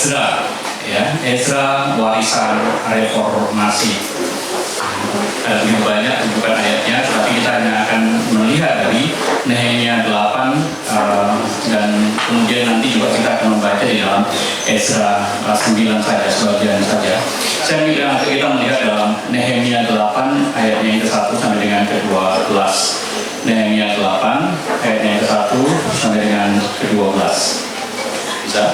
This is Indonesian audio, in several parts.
Ezra, ya, Ezra warisan reformasi. Ada lebih banyak bukan ayatnya, tetapi kita hanya akan melihat dari Nehemia 8 dan kemudian nanti juga kita akan membaca di dalam Ezra 9 saja, sebagian saja. Saya minta nanti kita melihat dalam Nehemia 8 ayatnya yang ke-1 sampai dengan ke-12. Nehemia 8 ayatnya yang ke-1 sampai dengan ke-12. Bisa?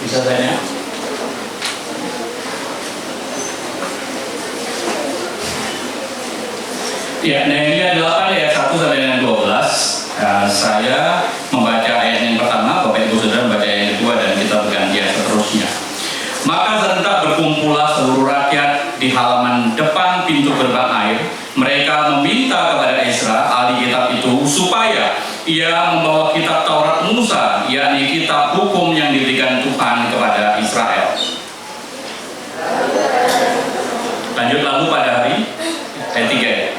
Bisa tanya? Ya, Nehemia 8 ayat 1 sampai dengan 12. Saya membaca ayat yang pertama, Bapak Ibu Saudara membaca ayat yang kedua, dan kita bergantian seterusnya. Maka serentak berkumpullah seluruh rakyat di halaman depan pintu gerbang air. Mereka meminta kepada Ezra, ahli kitab itu, supaya ia membawa kitab Taurat Musa, yakni kitab hukum yang diberikan Tuhan kepada Israel. Lanjut lalu pada hari ayat 3.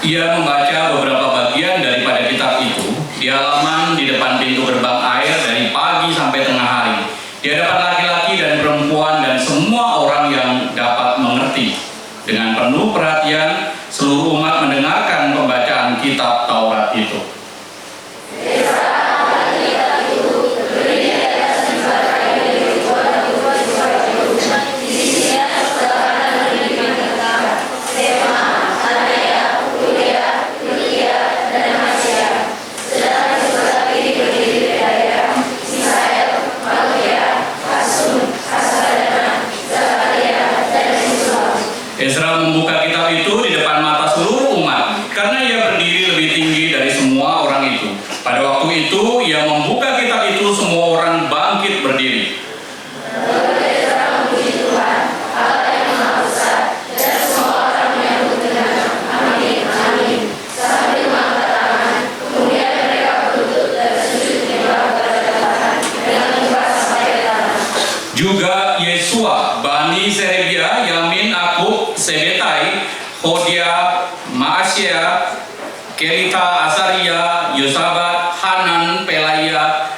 Ia membaca beberapa bagian daripada kitab itu di halaman di depan pintu gerbang air dari pagi sampai tengah hari, di hadapan laki-laki dan perempuan dan semua orang yang dapat mengerti. Dengan penuh perhatian, seluruh umat mendengarkan pembacaan kitab Taurat itu. Ezra membuka kitab itu di depan mata seluruh umat, karena ia berdiri lebih tinggi dari semua orang itu. Pada waktu itu, ia membuka kitab itu, semua orang bangkit berdiri. Juga Yesua, Bani Serebia, Yamin, Akub, Sebetai, Hodia, Maasya, Kelita, Azaria, Yosabat, Hanan, Pelaya,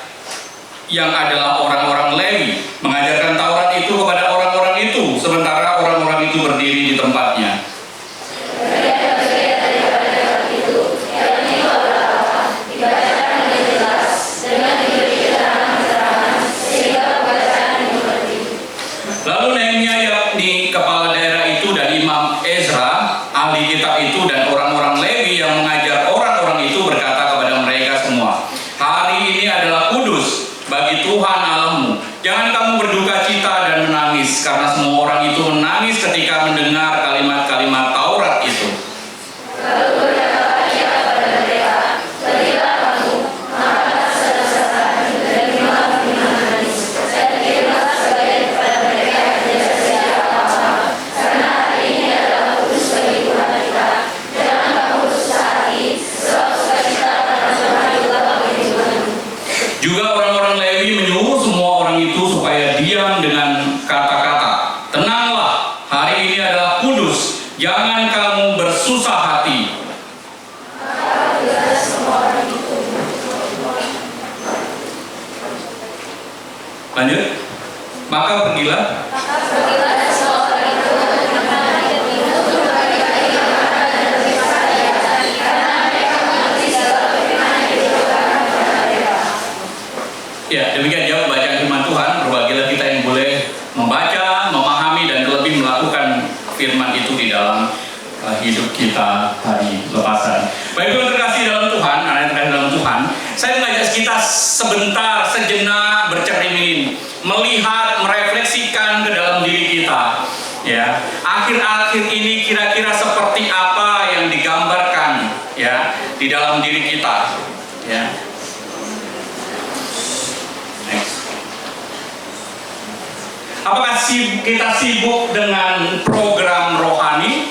yang adalah orang-orang Lewi, mengajarkan Taurat itu kepada orang-orang itu, sementara orang-orang itu berdiri di tempatnya. Lalu Nehemia, yakni kepala daerah itu, dan Imam Ezra, ahli kitab itu, dan orang-orang Lewi yang mengajar orang-orang itu berkata kepada mereka semua, hari ini adalah kudus bagi Tuhan Allahmu. Jangan kamu berduka cita dan menangis, karena semua orang itu menangis ketika mendengar kalimat-kalimat Taurat itu. Juga orang-orang Lewi menyuruh semua orang itu supaya diam dengan kata-kata, tenanglah, hari ini adalah kudus, jangan kamu bersusah hati. Lanjut. Maka pergilah. Ya, demikian jawab bacaan firman Tuhan. Berbahagialah kita yang boleh membaca, memahami, dan terlebih melakukan firman itu di dalam hidup kita hari lepasan. Baik, Ibu yang terkasih dalam Tuhan, anak yang terkasih dalam Tuhan, saya mengajak kita sebentar, sejenak bercermin, melihat, merefleksikan ke dalam diri kita. Ya, akhir-akhir ini kira-kira seperti apa yang digambarkan ya di dalam diri kita. Ya. Apakah kita sibuk dengan program rohani,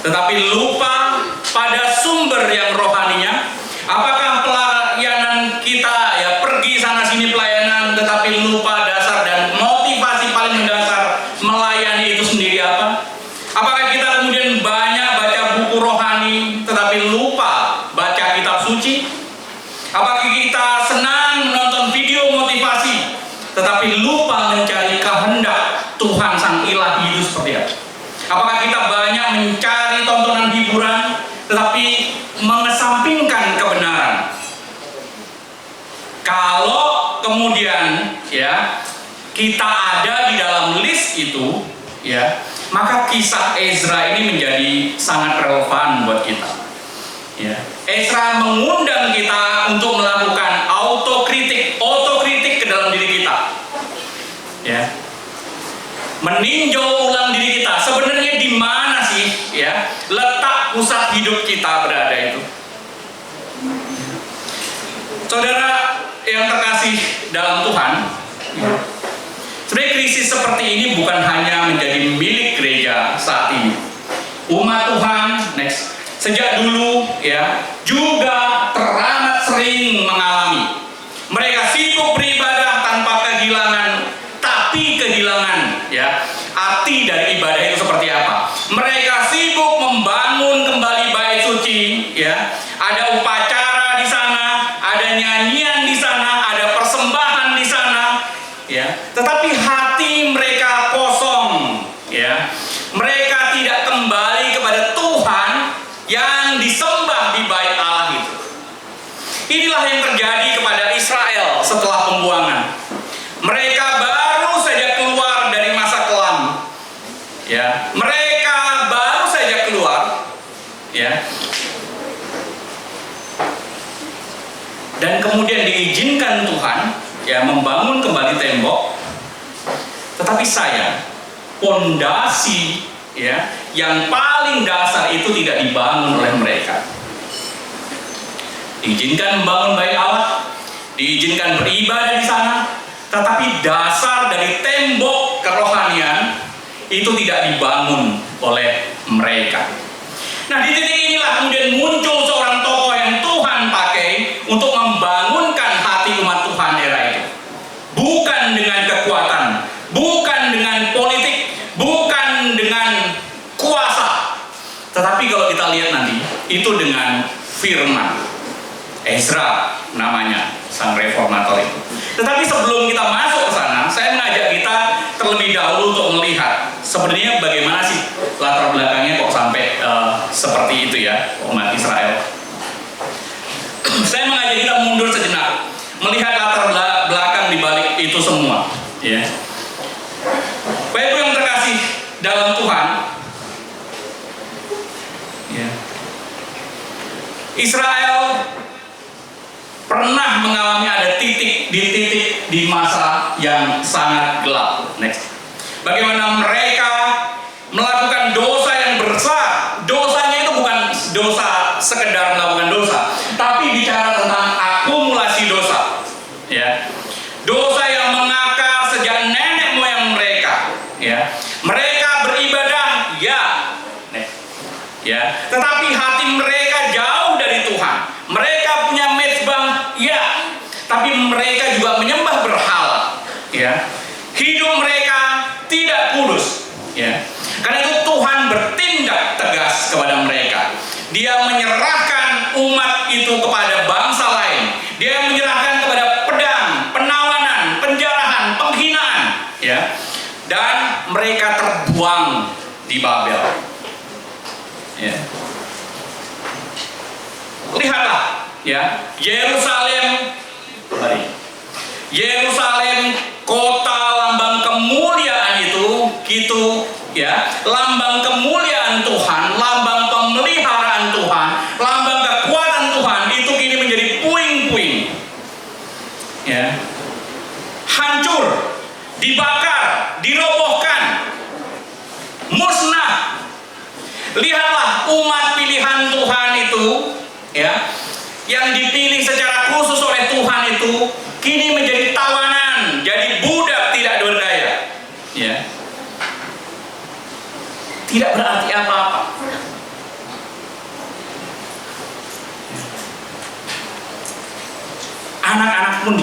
tetapi lupa pada sumber yang rohaninya? Apakah pelayanan kita ya pergi sana sini pelayanan, tetapi lupa dasar dan motivasi paling mendasar melayani itu sendiri apa? Apakah kita kemudian banyak baca buku rohani, tetapi lupa baca kitab suci? Apakah kita senang menonton video motivasi, tetapi lupa mencari kehendak Tuhan Sang Ilahi itu seperti apa? Apakah kita banyak mencari tontonan hiburan, tetapi mengesampingkan kebenaran? Kalau kemudian ya kita ada di dalam list itu, ya, maka kisah Ezra ini menjadi sangat relevan buat kita. Ya. Ezra mengundang kita untuk melakukan autokritik ke dalam diri kita. Ya. Meninjau ulang diri kita. Sebenarnya di mana sih ya letak pusat hidup kita berada itu? Saudara yang terkasih dalam Tuhan, ya. Sebenarnya krisis seperti ini bukan hanya menjadi milik gereja saat ini. Umat Tuhan, sejak dulu ya juga teramat sering mengalami. Mereka sibuk beribadah tanpa kehilangan, tapi kehilangan ya arti dari ibadah itu seperti apa. Mereka sibuk membangun kembali bait suci, ya. Ada upacara di sana, ada nyanyian di sana, ada persembahan di sana, ya. Tetapi hati mereka kosong, ya. Mereka tidak kembali kepada Tuhan yang disembah di bait Allah itu. Inilah yang terjadi kepada Israel setelah pembuangan. Mereka baru saja keluar dari masa kelam, ya. Mereka baru saja keluar, ya. Dan kemudian diizinkan Tuhan, ya, membangun kembali tembok. Tetapi pondasi, ya, yang paling dasar itu tidak dibangun oleh mereka. Diizinkan membangun bait Allah, diizinkan beribadah di sana, tetapi dasar dari tembok kerohanian itu tidak dibangun oleh mereka. Nah, di titik inilah kemudian muncul seorang tokoh yang Tuhan pakai untuk membangunkan hati umat Tuhan era itu. Bukan dengan kekuatan, bukan dengan politik, bukan dengan kuasa, tetapi kalau kita lihat nanti itu dengan firman. Ezra namanya, sang reformator itu. Tetapi sebelum kita masuk ke sana, saya mengajak kita terlebih dahulu untuk melihat sebenarnya bagaimana sih latar belakangnya kok sampai seperti itu ya umat Israel. Saya mengajak kita mundur sejenak, melihat latar belakang di balik itu semua, ya. Bapak Ibu yang terkasih dalam Tuhan, ya. Israel pernah mengalami ada titik di masa yang sangat gelap. Bagaimana mereka melakukan dosa yang besar. Dosanya itu bukan dosa sekedar melakukan dosa, tapi bicara tentang akumulasi dosa, ya. Dosa yang mengakar sejak nenek moyang mereka, ya. Mereka beribadah, ya, tetapi hati mereka jauh dari Tuhan. Mereka punya mezbah, ya, tapi mereka juga menyembah berhala, ya. Hidup mereka tidak kudus, ya. Karena itu Tuhan bertindak tegas kepada mereka. Dia menyerahkan umat itu kepada bangsa lain. Dia menyerahkan kepada pedang, penawanan, penjarahan, penghinaan, ya. Dan mereka terbuang di Babel, ya. Lihatlah, ya, Yerusalem, kota lambang kemuliaan itu, gitu, ya, lambang kemuliaan Tuhan, lambang pemeliharaan Tuhan, lambang kekuatan Tuhan, itu kini menjadi puing-puing, ya, hancur, dibakar, dirobohkan, musnah. Lihatlah umat pilihan Tuhan itu, ya, yang dipilih secara khusus oleh Tuhan itu kini menjadi tawanan, jadi budak tidak berdaya. tidak berarti apa-apa. Anak-anak pun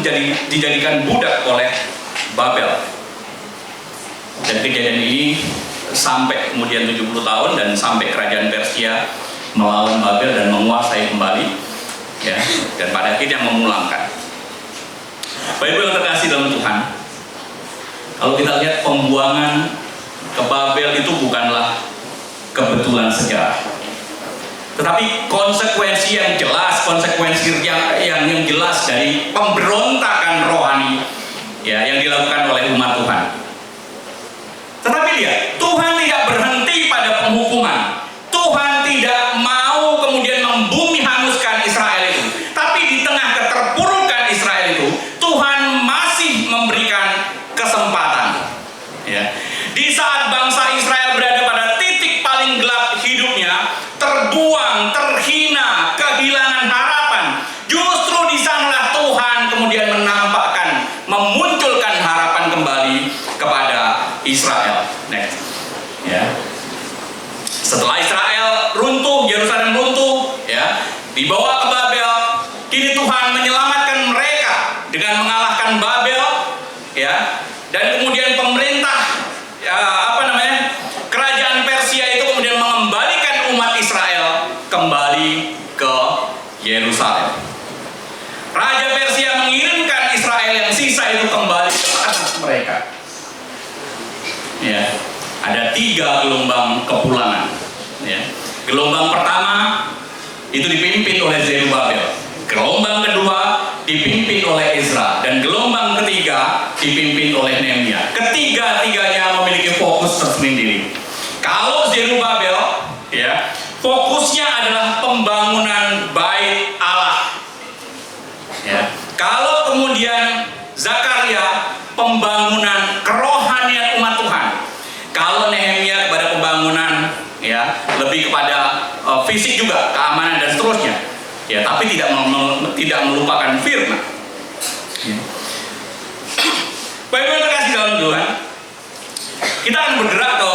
dijadikan budak oleh Babel. Dan kejadian ini sampai kemudian 70 tahun dan sampai kerajaan Persia melawan Babel dan menguasai kembali, ya, dan pada akhirnya memulangkan. Bapak Ibu yang terkasih dalam Tuhan, kalau kita lihat pembuangan ke Babel itu bukanlah kebetulan sejarah, tetapi konsekuensi yang jelas, konsekuensi yang jelas dari pemberontakan rohani, ya, yang dilakukan oleh umat Tuhan. Tetapi lihat, Tuhan tidak berhenti pada penghukuman. Tuhan tidak mau kemudian membumi hanguskan Israel itu. Tapi di tengah keterpurukan Israel itu, Tuhan masih memberikan kesempatan. Ya. Di saat bangsa Israel berada pada titik paling gelap hidupnya, terbuang, terhina, kehilangan harapan, justru di sanalah Tuhan kemudian menampakkan, memunculkan harapan kembali kepada Israel. Next. Ya. Setelah Israel runtuh, Yerusalem runtuh, ya, dibawa ke Babel, kini Tuhan menyelamatkan mereka dengan mengalahkan Babel, ya. Dan kemudian pemerintah, ya, kerajaan Persia itu kemudian mengembalikan umat Israel kembali ke Yerusalem. Raja Persia mengirimkan Israel yang sisa itu kembali ke tanah mereka. Ya, ada 3 gelombang kepulangan. Ya. Gelombang pertama itu dipimpin oleh Zerubabel, gelombang kedua dipimpin oleh Ezra, dan gelombang ketiga dipimpin oleh Nehemia. Ketiga-tiganya memiliki fokus tersendiri. Kalau Zerubabel, ya, fokusnya adalah pembangunan bait Allah. Ya. Kalau kemudian Zakaria, pembangunan kerohanian umat Tuhan. Kalau Nehemia kepada pembangunan, ya, lebih kepada fisik juga, keamanan dan seterusnya. Ya, tapi tidak melupakan firman. Ya. Baik, yang terkasih dalam Tuhan, kita akan bergerak ke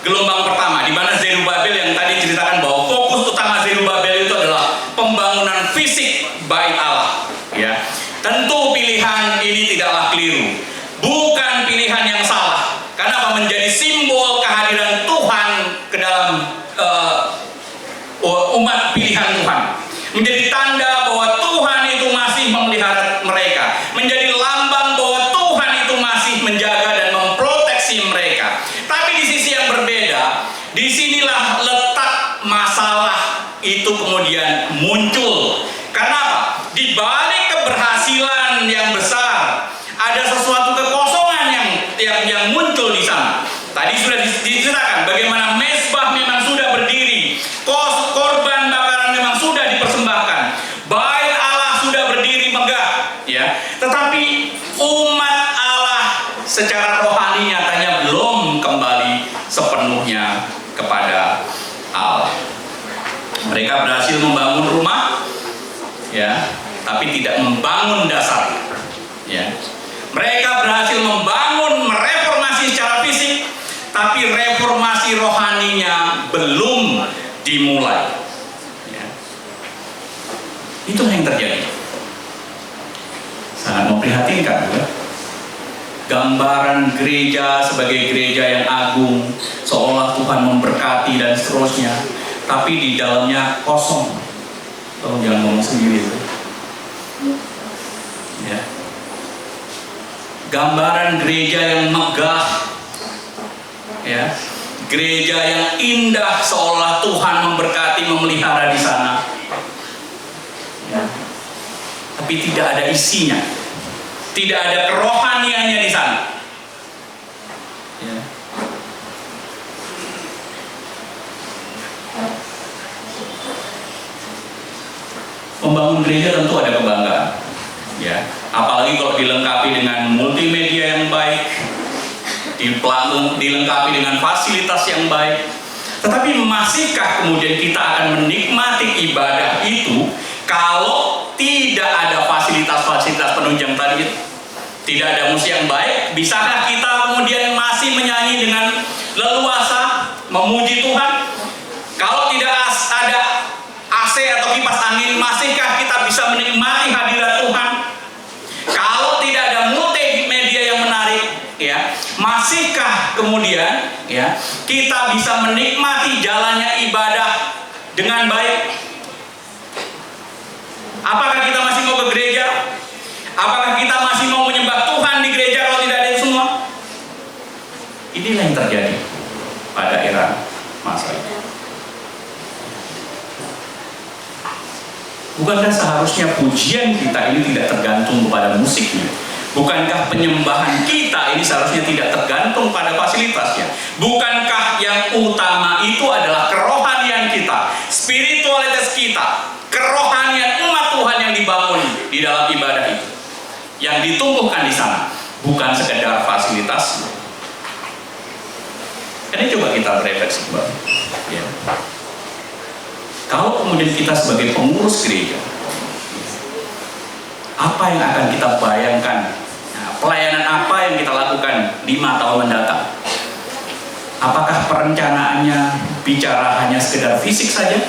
gelombang pertama, di mana Zerubabel yang tadi ceritakan bahwa fokus utama Zerubabel itu adalah pembangunan fisik bait Allah. Ya, tentu pilihan ini tidaklah keliru, bukan pilihan yang salah. Karena apa? Menjadi simbol kehadiran Tuhan ke dalam umat pilihan Tuhan. Menjadi tanda bahwa Tuhan itu masih memelihara mereka. Menjadi lambang bahwa Tuhan itu masih menjaga dan memproteksi mereka. Tapi di sisi yang berbeda, disinilah letak masalah itu kemudian muncul. Karena apa? Di balik keberhasilan yang besar, ada sesuatu kekosongan yang muncul di sana. Tadi sudah diceritakan bagaimana mezbah memang sudah berdiri, korban bakaran memang sudah dipersembahkan, bait Allah sudah berdiri megah, ya. Tetapi umat Allah secara rohani nyatanya belum kembali sepenuhnya kepada Allah. Mereka berhasil membangun rumah, ya, tapi tidak membangun dasar, ya. Mereka berhasil membangun, mereformasi secara fisik, tapi reformasi rohaninya belum dimulai. Ya. Itu yang terjadi. Sangat memprihatinkan, ya. Gambaran gereja sebagai gereja yang agung, seolah Tuhan memberkati dan seterusnya, tapi di dalamnya kosong. Tolong jangan ngomong sendiri. Ya. Gambaran gereja yang megah, ya, gereja yang indah, seolah Tuhan memberkati, memelihara di sana, ya. Tapi tidak ada isinya, tidak ada kerohaniannya di sana. Ya. Membangun gereja tentu ada kebanggaan, ya. Apalagi kalau dilengkapi dengan multimedia yang baik, dilengkapi dengan fasilitas yang baik. Tetapi masihkah kemudian kita akan menikmati ibadah itu kalau tidak ada fasilitas-fasilitas penunjang tadi itu? Tidak ada musik yang baik. Bisakah kita kemudian masih menyanyi dengan leluasa, memuji Tuhan? Kalau tidak ada AC atau kipas angin, masihkah kita bisa menikmati hadirat Tuhan? Kalau tidak ada multimedia yang menarik, ya, masihkah kemudian, ya, kita bisa menikmati jalannya ibadah dengan baik? Apakah kita masih mau ke gereja? Apakah kita masih mau menyembah Tuhan di gereja kalau tidak ada itu semua? Inilah yang terjadi pada era masa itu. Bukankah seharusnya pujian kita ini tidak tergantung kepada musiknya? Bukankah penyembahan kita ini seharusnya tidak tergantung pada fasilitasnya? Bukankah yang utama itu adalah kerohanian kita, spiritualitas kita, kerohanian umat Tuhan yang dibangun di dalam ibadah itu, yang ditumbuhkan di sana, bukan sekedar fasilitas. Ini coba kita berefleksi, ya. Kalau kemudian kita sebagai pengurus gereja, apa yang akan kita bayangkan? Nah, pelayanan apa yang kita lakukan 5 tahun mendatang? Apakah perencanaannya bicara hanya sekedar fisik saja?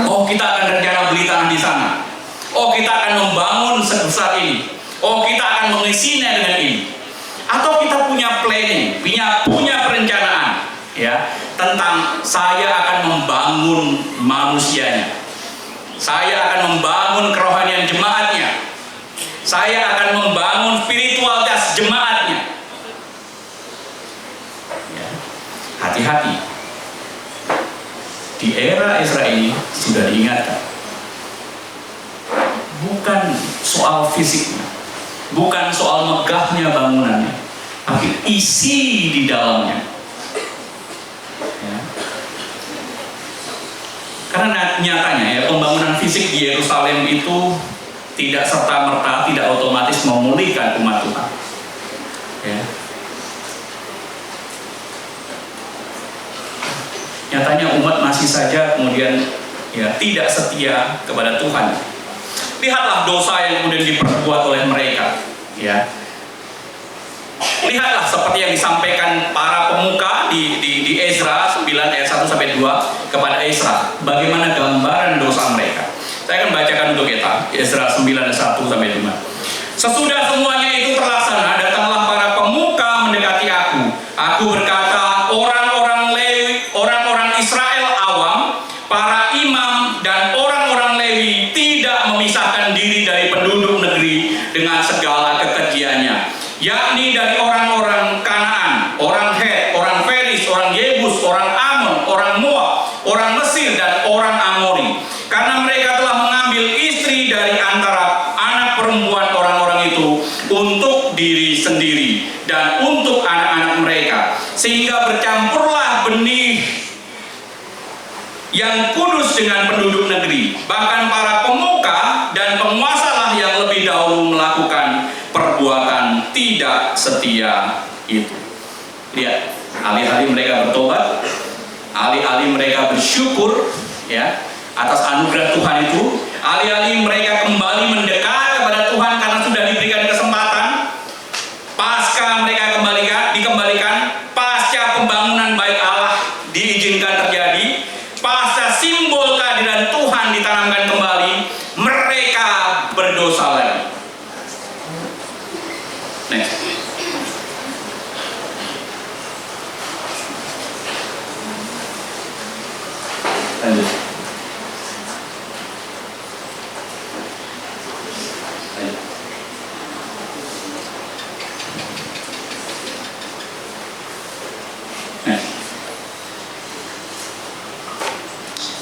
Oh, kita akan rencana beli tanah di sana. Oh, kita akan membangun sebesar ini. Oh, kita akan mengisinya dengan ini. Atau kita punya planning, punya perencanaan, ya, tentang saya akan membangun manusianya, saya akan membangun kerohanian jemaatnya, saya akan membangun spiritualitas jemaatnya. Ya. Hati-hati, di era Ezra ini sudah diingatkan, bukan soal fisiknya, bukan soal megahnya bangunannya, tapi isi di dalamnya. Ya. Karena nyatanya, ya, pembangunan fisik di Yerusalem itu tidak serta-merta, tidak otomatis memulihkan umat Tuhan. Ya. Nyatanya umat masih saja kemudian, ya, tidak setia kepada Tuhan. Lihatlah dosa yang kemudian diperbuat oleh mereka, ya. Lihatlah seperti yang disampaikan para pemuka di Ezra 9 ayat 1 sampai 2 kepada Ezra, bagaimana gambaran dosa mereka. Saya akan bacakan untuk kita, Ezra 9 ayat 1 sampai 5. Sesudah semuanya itu terlaksana, datanglah para pemuka mendekati aku. Aku berkata, orang-orang Lewi, orang-orang Israel awam, para imam dan orang-orang Lewi tidak memisahkan diri dari penduduk negeri dengan segala kekejiannya, yakni dari orang-orang Kanaan, orang Het, orang Feris, orang Yebus, orang Amon, orang Moab, orang Mesir, dan orang Amori. Karena mereka telah mengambil istri dari antara anak perempuan orang-orang itu untuk diri sendiri dan untuk anak-anak mereka, sehingga bercampurlah benih yang kudus dengan penduduk negeri. Bahkan para pemuka dan penguasalah yang lebih dahulu melakukan perbuatan tidak setia itu. Lihat, alih-alih mereka bertobat, alih-alih mereka bersyukur, ya, atas anugerah Tuhan itu, alih-alih mereka kembali mendekat kepada Tuhan karena sudah diberikan kesempatan, pasca mereka dikembalikan, pasca pembangunan bait Allah diizinkan terjadi, pasca simbol kehadiran Tuhan ditanamkan kembali, mereka berdosa lagi. Next. Lanjut.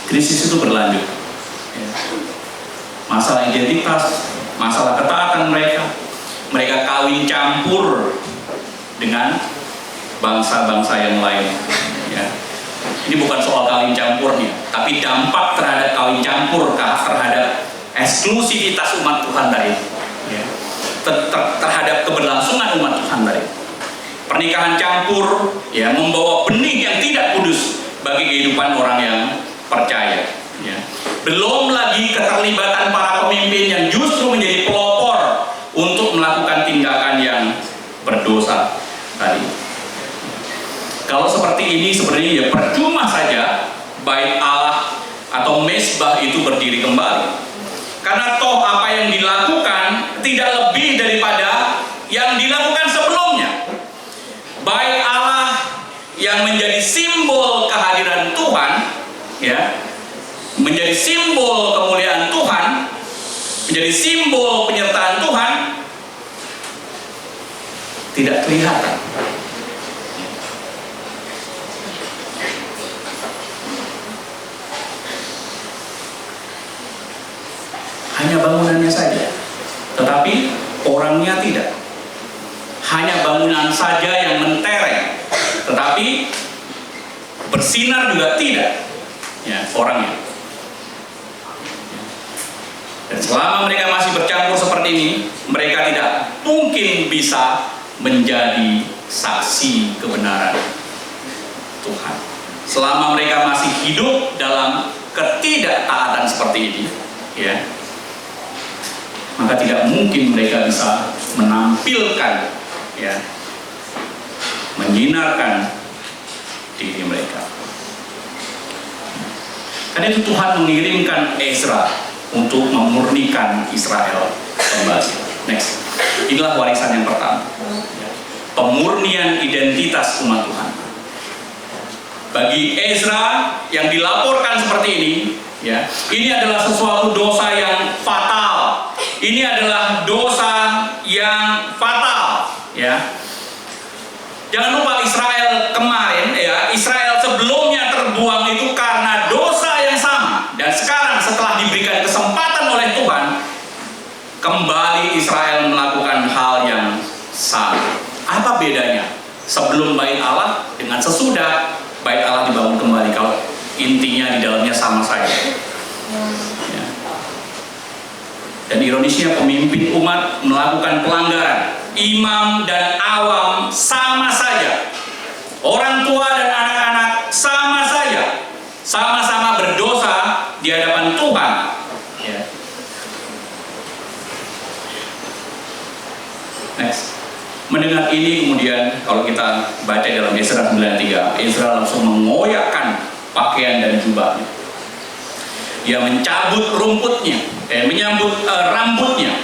Krisis itu berlanjut. Masalah identitas, masalah ketaatan mereka kawin campur dengan bangsa-bangsa yang lain. Ya. Ini bukan soal kawin campurnya, tapi dampak terhadap kawin campur terhadap eksklusivitas umat Tuhan tadi. Ya. Terhadap keberlangsungan umat Tuhan tadi. Pernikahan campur, ya, membawa benih yang tidak kudus bagi kehidupan orang yang percaya. Ya. Belum lagi keterlibatan para pemimpin yang justru menjadi pelopor untuk melakukan tindakan yang berdosa tadi. Kalau seperti bait Allah atau mezbah itu berdiri kembali. Karena toh apa yang dilakukan tidak lebih daripada yang dilakukan sebelumnya. Bait Allah yang menjadi simbol kehadiran Tuhan, ya, menjadi simbol kemuliaan Tuhan, menjadi simbol penyertaan Tuhan, tidak kelihatan. Hanya bangunannya saja, tetapi orangnya tidak. Hanya bangunan saja yang mentereng, tetapi bersinar juga tidak, ya, orangnya. Dan selama mereka masih bercampur seperti ini, mereka tidak mungkin bisa menjadi saksi kebenaran Tuhan. Selama mereka masih hidup dalam ketidaktaatan seperti ini, ya, maka tidak mungkin mereka bisa menampilkan, ya, menyinarkan diri mereka. Karena itu Tuhan mengirimkan Ezra untuk memurnikan Israel kembali. Next, inilah warisan yang pertama, pemurnian identitas umat Tuhan. Bagi Ezra yang dilaporkan seperti ini, ya, ini adalah sesuatu dosa yang fatal. Ini adalah dosa yang fatal, ya. Jangan lupa Israel kemarin, ya, Israel sebelumnya terbuang itu karena dosa yang sama. Dan sekarang setelah diberikan kesempatan oleh Tuhan, kembali Israel melakukan hal yang sama. Apa bedanya sebelum bait Allah dengan sesudah bait Allah dibangun kembali, kalau intinya di dalamnya sama saja? Ya. Dan ironisnya pemimpin umat melakukan pelanggaran, imam dan awam sama saja, orang tua dan anak-anak sama saja, sama-sama berdosa di hadapan Tuhan, ya. Next, mendengar ini kemudian kalau kita baca dalam Ezra 9:3, Ezra langsung mengoyakkan pakaian dan jubahnya. Dia mencabut rumputnya, menyambut rambutnya,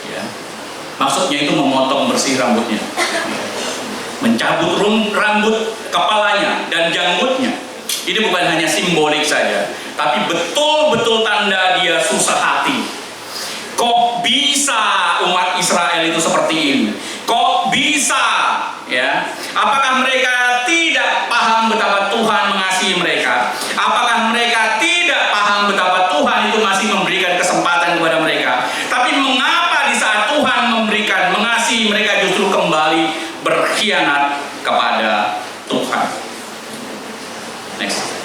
ya. Maksudnya itu memotong bersih rambutnya, mencabut rambut kepalanya dan janggutnya. Ini bukan hanya simbolik saja, tapi betul-betul tanda dia susah hati. Kok bisa umat Israel itu seperti ini? Kok bisa, ya? Apakah mereka tidak paham betapa Tuhan mengasihi mereka? Apakah mereka tidak paham betapa Tuhan itu masih memberikan kesempatan kepada mereka? Tapi mengapa di saat Tuhan memberikan, mengasihi mereka, justru kembali berkhianat kepada Tuhan? Next.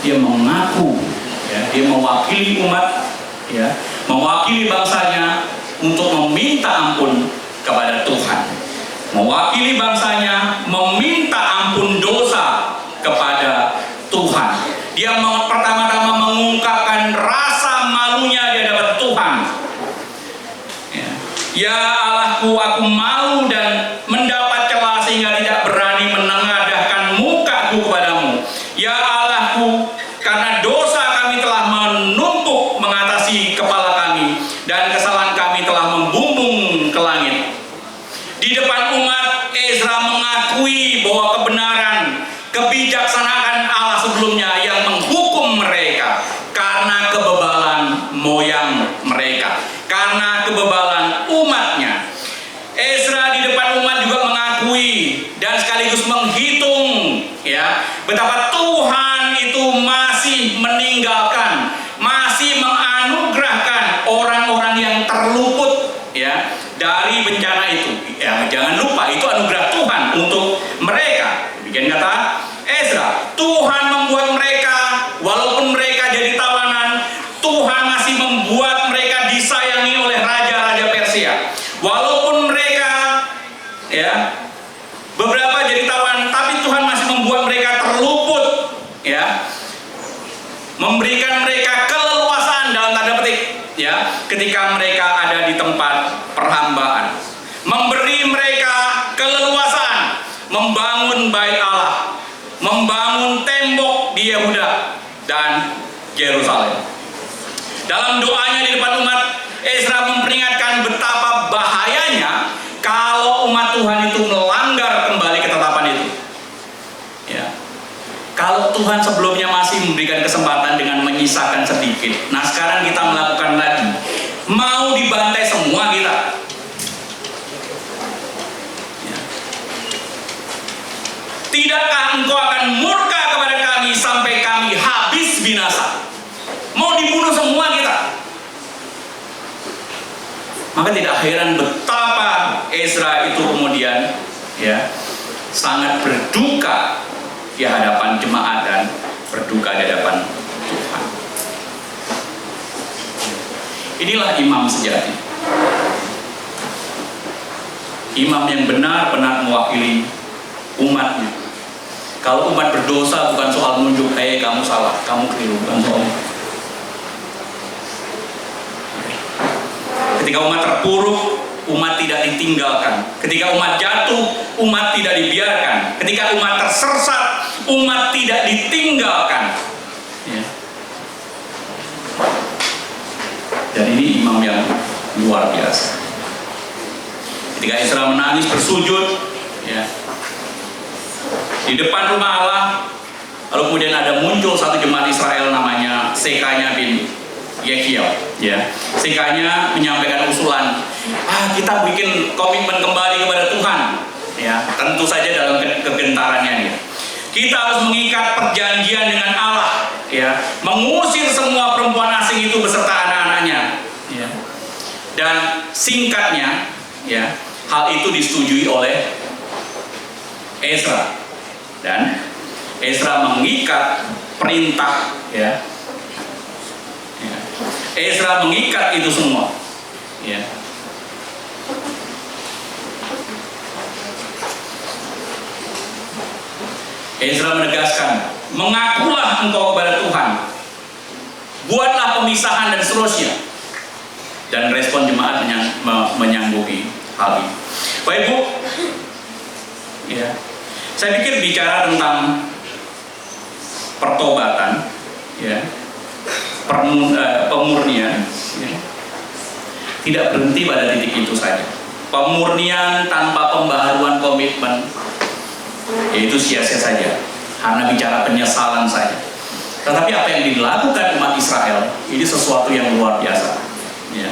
Dia mengaku, ya, dia mewakili umat, ya, mewakili bangsanya untuk meminta ampun kepada Tuhan, mewakili bangsanya meminta ampun dosa kepada Tuhan. Dia pertama-tama mengungkapkan rasa malunya di hadapan Tuhan. Ya Allahku, aku malu dan mendapat celah sehingga tidak berani menengadahkan mukaku kepadamu. Ya Allahku, karena dosa kami telah menumpuk mengatasi kepala kami, dan kesalahan kami telah membumbung ke langit. Di depan umat, Ezra mengakui bahwa kebenaran, kebijaksanaan Allah sebelumnya yang menghukum mereka karena kebebalan moyang mereka, karena kebebalan umatnya. Ezra di depan umat juga mengakui dan sekaligus menghitung, ya, betapa Tuhan itu masih meninggalkan, masih menganugerahkan orang-orang yang terluput, ya, dari bencana itu. Ya, jangan lupa itu anugerah Tuhan untuk mereka. Demikian kata Ezra, Tuhan membuat mereka, walaupun mereka jadi tawanan, Tuhan masih membuat mereka disayangi oleh raja-raja Persia. Walaupun mereka, ya, beberapa jadi tawanan, tapi Tuhan masih membuat mereka terluput, ya, memberikan mereka keleluasaan dalam tanda petik, ya, ketika mereka ada di tempat perhambaan. memberi mereka keleluasaan membangun bait Allah, membangun tembok di Yehuda dan Yerusalem. Dalam doanya di depan umat, Ezra memperingatkan betapa bahayanya kalau umat Tuhan itu melanggar kembali ketetapan itu. Ya. Kalau Tuhan sebelumnya masih memberikan kesempatan dengan menyisakan sedikit, nah sekarang kita melakukan lagi, mau dibantai semua kita. Ya. Tidakkah engkau akan murka kepada kami sampai kami habis binasa? Mau dibunuh semua kita. Maka tidak heran betapa Ezra itu kemudian ya sangat berduka di hadapan jemaat dan berduka di hadapan Tuhan. Inilah imam sejati. Imam yang benar-benar mewakili umatnya. Kalau umat berdosa bukan soal menunjuk, kamu salah, kamu keliru, bukan soal. Ketika umat terpuruk, umat tidak ditinggalkan. Ketika umat jatuh, umat tidak dibiarkan. Ketika umat tersesat, umat tidak ditinggalkan. Ya. Dan ini imam yang luar biasa. Ketika Ezra menangis bersujud, ya, di depan rumah Allah, lalu kemudian ada muncul satu jemaat Israel namanya Sekanya bin Yehiel, ya. Sekanya menyampaikan usulan, kita bikin komitmen kembali kepada Tuhan, ya. Tentu saja dalam kegentarannya dia. Kita harus mengikat perjanjian dengan Allah, ya. Mengusir semua perempuan asing itu beserta anak-anaknya, ya. Dan singkatnya, ya, hal itu disetujui oleh Ezra, dan Ezra mengikat perintah, ya. Ezra mengikat itu semua, ya. Ezra menegaskan, mengakulah engkau kepada Tuhan, buatlah pemisahan dan seterusnya. Dan respon jemaat menyanggupi hal ini. Bapak Ibu, ya, saya pikir bicara tentang pertobatan, ya, pemurnian, ya, tidak berhenti pada titik itu saja. Pemurnian tanpa pembaharuan komitmen, yaitu sia-sia saja, karena bicara penyesalan saja. Tetapi apa yang dilakukan umat Israel ini sesuatu yang luar biasa, ya.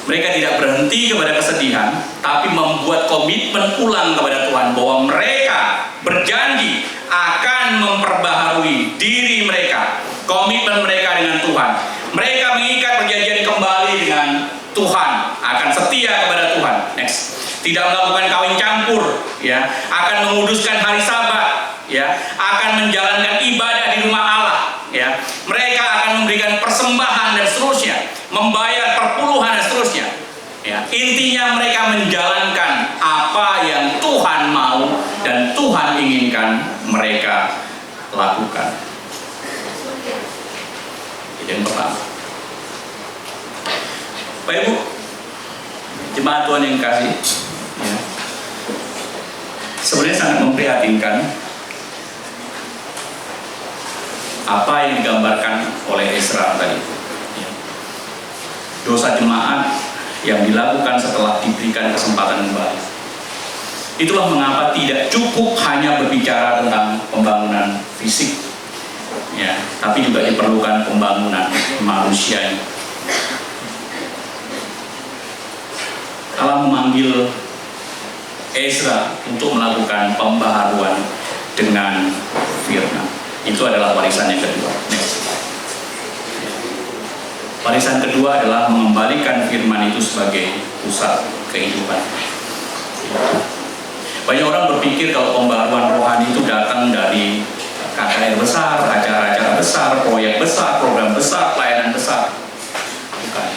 Mereka tidak berhenti kepada kesedihan, tapi membuat komitmen ulang kepada Tuhan bahwa mereka berjanji akan memperbaharui diri mereka, komitmen mereka dengan Tuhan. Mereka mengikat perjanjian kembali dengan Tuhan, akan setia kepada Tuhan. Next. Tidak melakukan kawin campur, ya, akan menguduskan hari Sabat, ya, akan menjalankan ibadah di rumah Allah, ya. Mereka akan memberikan persembahan dan seterusnya, membayar perpuluhan dan seterusnya, ya. Intinya mereka menjalankan apa yang Tuhan mau dan Tuhan inginkan mereka lakukan. Itu yang pertama. Bapak Ibu, jemaat Tuhan yang kasih, ya, sebenarnya sangat memprihatinkan apa yang digambarkan oleh Ezra tadi, ya. Dosa jemaat yang dilakukan setelah diberikan kesempatan kembali. Itulah mengapa tidak cukup hanya berbicara tentang pembangunan fisik, ya, tapi juga diperlukan pembangunan manusia. Allah memanggil Ezra untuk melakukan pembaharuan dengan firman. Itu adalah warisan yang kedua. Next. Warisan kedua adalah mengembalikan firman itu sebagai pusat kehidupan. Banyak orang berpikir kalau pembaharuan rohani itu datang dari KKR besar, acara-acara besar, proyek besar, program besar, pelayanan besar. Bukan.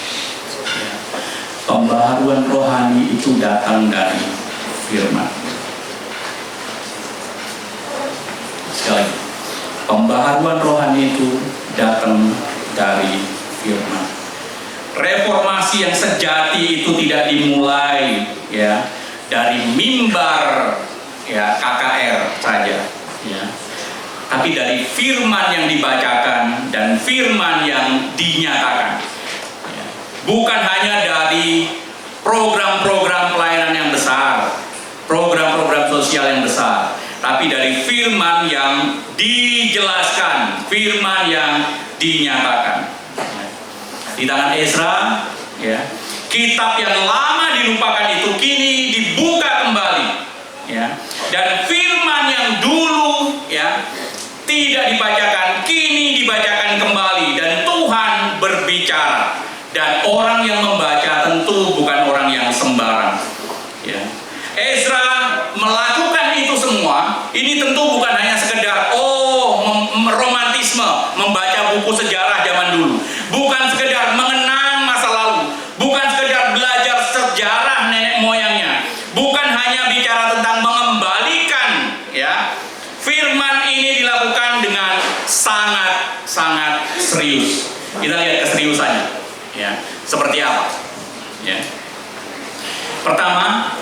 Pembaharuan rohani itu datang dari firman. Sekali lagi, pembaharuan rohani itu datang dari firman. Reformasi yang sejati itu tidak dimulai ya dari mimbar ya KKR saja ya, tapi dari firman yang dibacakan dan firman yang dinyatakan ya. Bukan hanya dari program-program pelayanan yang besar, program-program sosial yang besar, tapi dari firman yang dijelaskan, firman yang dinyatakan. Di tangan Ezra, ya, kitab yang lama dilupakan itu kini dibuka kembali, ya, dan firman yang dulu, ya, tidak dibacakan, kini dibacakan kembali, dan Tuhan berbicara, dan orang yang membaca tentu bukan orang yang sembarang, ya. Ezra melakukan itu semua, ini tentu bukan hanya sekedar romantisme, membaca buku sejarah zaman dulu, bukan sekedar mengenang masa lalu, bukan sekedar belajar sejarah nenek moyangnya, bukan hanya bicara tentang mengembalikan ya. Firman ini dilakukan dengan sangat serius. Kita lihat keseriusannya ya, seperti apa ya. Pertama,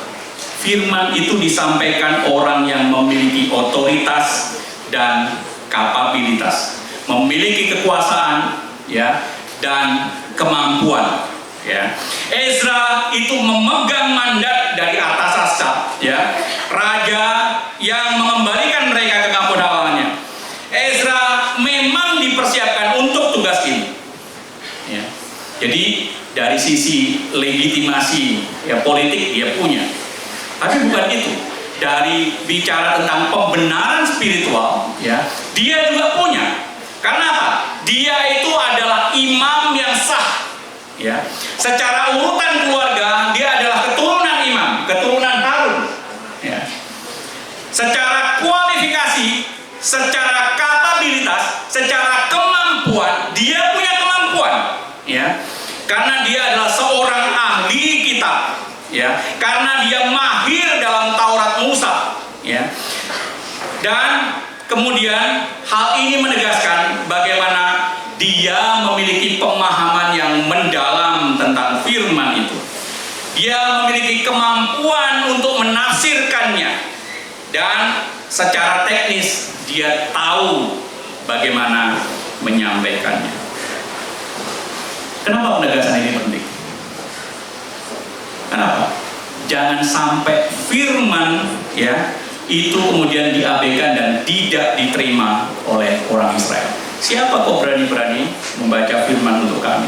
firman itu disampaikan orang yang memiliki otoritas dan kapabilitas, memiliki kekuasaan ya dan kemampuan ya. Ezra itu memegang mandat dari Artasasta ya, raja yang mengembalikan mereka ke kampung halamannya. Ezra memang dipersiapkan untuk tugas ini ya. Jadi dari sisi legitimasi ya politik dia punya, tapi bukan itu. Dari bicara tentang pembenaran spiritual ya, dia juga punya. Karena apa? Dia itu adalah imam yang sah ya. Secara urutan keluarga dia adalah keturunan imam, keturunan Harun ya. Secara kualifikasi, secara kapabilitas, secara kemampuan, dia punya kemampuan ya. Karena dia adalah seorang ahli kitab ya, karena dia mahir dalam Taurat Musa ya. Dan kemudian hal ini menegaskan bagaimana dia memiliki pemahaman yang mendalam tentang firman itu. Dia memiliki kemampuan untuk menafsirkannya, dan secara teknis dia tahu bagaimana menyampaikannya. Kenapa penegasan ini penting? Kenapa? Jangan sampai firman ya itu kemudian diabaikan dan tidak diterima oleh orang Israel. Siapa kok berani-berani membaca firman untuk kami?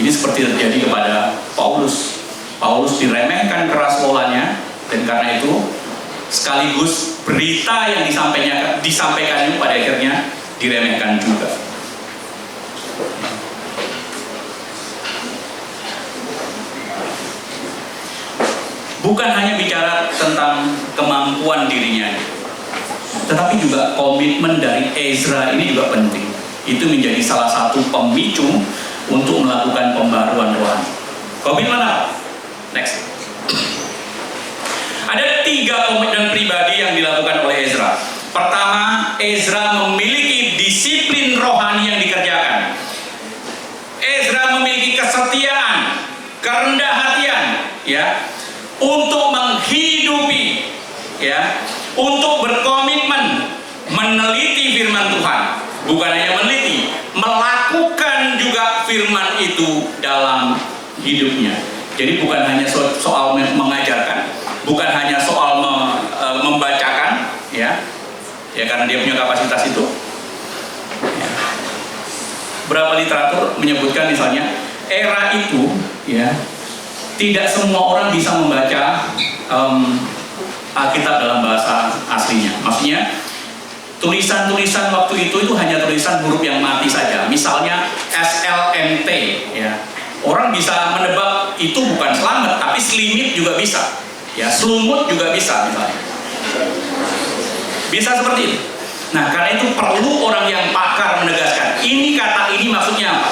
Ini seperti terjadi kepada Paulus. Paulus diremehkan keras polanya, dan karena itu sekaligus berita yang disampaikannya pada akhirnya diremehkan juga. Bukan hanya bicara tentang kemampuan dirinya, tetapi juga komitmen dari Ezra ini juga penting. Itu menjadi salah satu pemicu untuk melakukan pembaruan rohani. Komitmen apa? Next. Ada 3 komitmen pribadi yang dilakukan oleh Ezra. Pertama, Ezra memiliki disiplin rohani yang dikerjakan. Ezra memiliki kesetiaan, kerendah hatian, ya, untuk menghidupi, ya, untuk berkomitmen meneliti firman Tuhan. Bukan hanya meneliti, melakukan juga firman itu dalam hidupnya. Jadi bukan hanya soal mengajarkan, bukan hanya soal membacakan, ya, karena dia punya kapasitas itu. Ya. Berapa literatur menyebutkan misalnya era itu, ya, tidak semua orang bisa membaca Alkitab dalam bahasa aslinya. Maksudnya tulisan-tulisan waktu itu hanya tulisan huruf yang mati saja. Misalnya SLMT, ya. Orang bisa menebak itu bukan selamat, tapi selimit juga bisa. Ya, selumut juga bisa misalnya. Bisa seperti itu. Nah, karena itu perlu orang yang pakar menegaskan. Ini kata ini maksudnya apa?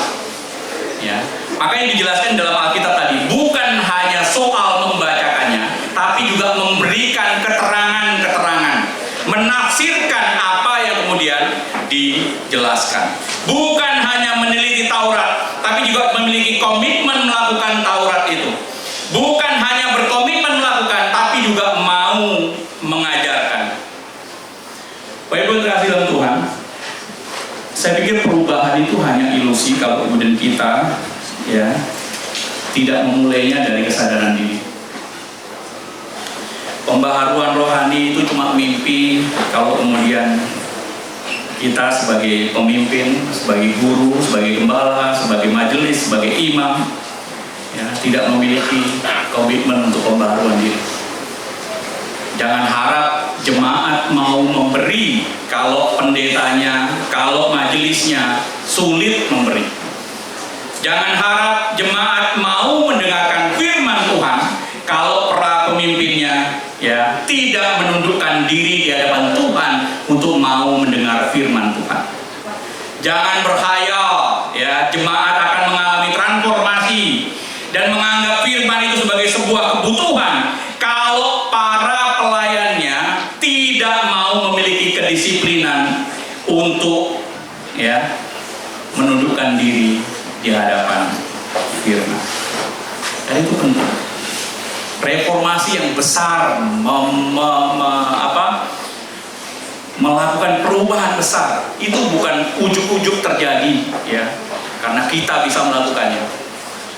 Ya. Makanya dijelaskan dalam Alkitab tadi, bukan hanya soal membacakannya, tapi juga memberikan keterangan-keterangan, menafsirkan apa yang kemudian dijelaskan. Bukan hanya meneliti Taurat, tapi juga memiliki komitmen melakukan Taurat itu. Bukan hanya berkomitmen melakukan, tapi juga mau mengajarkan. Bapak Ibu terkasih dalam Tuhan, saya pikir perubahan itu hanya ilusi kalau kemudian kita tidak memulainya dari kesadaran diri. Pembaharuan rohani itu cuma mimpi kalau kemudian kita sebagai pemimpin, sebagai guru, sebagai gembala, sebagai majelis, sebagai imam, tidak memiliki komitmen untuk pembaharuan diri. Jangan harap jemaat mau memberi kalau pendetanya, kalau majelisnya sulit memberi. Jangan harap jemaat mau mendengarkan firman Tuhan kalau para pemimpinnya tidak menundukkan diri di hadapan Tuhan untuk mau mendengar firman Tuhan. Jangan berkhayal jemaat akan mengalami transformasi dan menganggap firman itu sebagai sebuah kebutuhan kalau para pelayannya tidak mau memiliki kedisiplinan untuk menundukkan diri di hadapan firman. Dan itu penting. Reformasi yang besar melakukan perubahan besar itu bukan ujuk-ujuk terjadi karena kita bisa melakukannya,